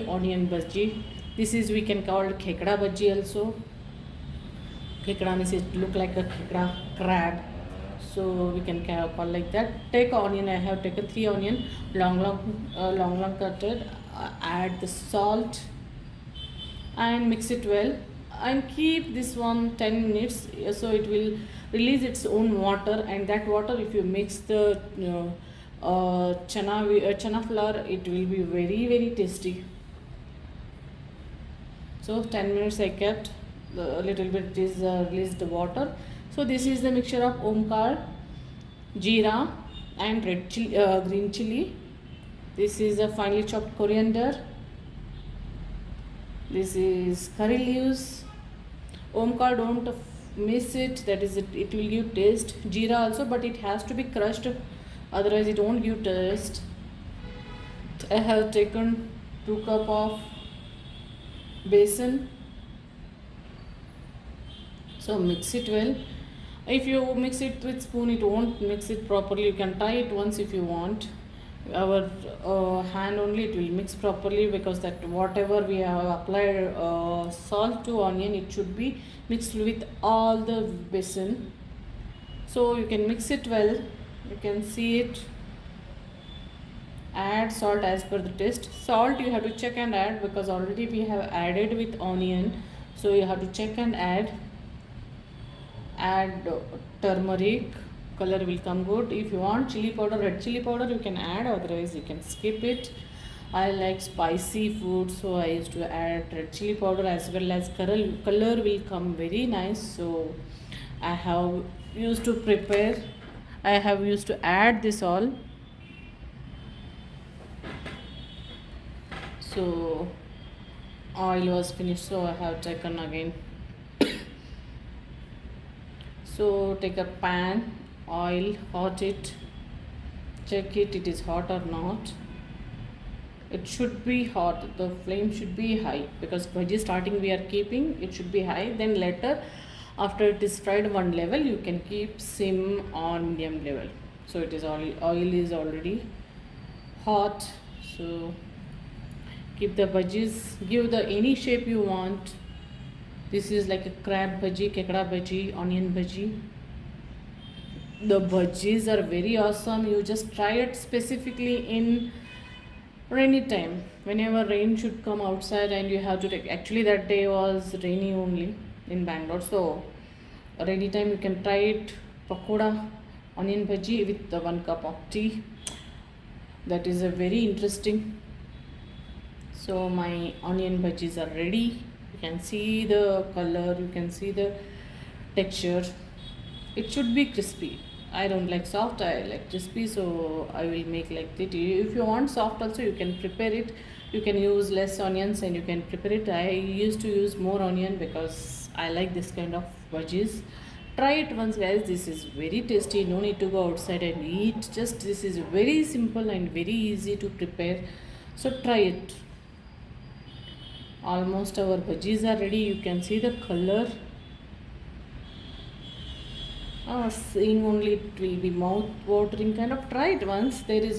onion bhaji. This is we can call khekda bhaji also. Khekda means it look like a khekda crab, so we can call like that. Take onion. I have taken 3 onion, long cutted. Add the salt and mix it well, and keep this one 10 minutes, so it will release its own water, and that water, if you mix the chana flour, it will be very tasty. So 10 minutes I kept, a little bit is released the water. So this is the mixture of omkar, jeera and green chili. This is a finely chopped coriander. This is curry leaves. Omkar, don't miss it, that is it will give taste. Jeera also, but it has to be crushed, otherwise it won't give taste. I have taken 2 cup of besan. So mix it well. If you mix it with spoon, it won't mix it properly. You can try it once if you want. Our hand only it will mix properly, because that whatever we have applied salt to onion, it should be mixed with all the besan. So you can mix it well. You can see it. Add salt as per the taste. Salt you have to check and add, because already we have added with onion, so you have to check and add. Add turmeric, color will come good. If you want chili powder, red chili powder, you can add, otherwise you can skip it. I like spicy food, so I used to add red chili powder, as well as color will come very nice. So I have used to add this all. So oil was finished, so I have taken again. So take a pan, oil, hot it, check it is hot or not. It should be hot, the flame should be high, because bhaji starting we are keeping, it should be high. Then later, after it is fried one level, you can keep sim on medium level. So it is oil is already hot. So keep the bhajis, give the any shape you want. This is like a crab bhaji, kekda bhaji, onion bhaji. The bhajis are very awesome. You just try it specifically in rainy time, whenever rain should come outside and you have to take. Actually that day was rainy only in Bangalore, so rainy time you can try it. Pakoda, onion bhaji with the 1 cup of tea. That is a very interesting. So my onion bhajis are ready. You can see the color, you can see the texture. It should be crispy. I don't like soft, I like crispy, so I will make like that. If you want soft also, you can prepare it. You can use less onions and you can prepare it. I used to use more onion because I like this kind of bhajis. Try it once guys, this is very tasty. No need to go outside and eat. Just this is very simple and very easy to prepare. So try it. Almost our bhajis are ready. You can see the color. Seeing only it will be mouth watering kind of. Try it once. There is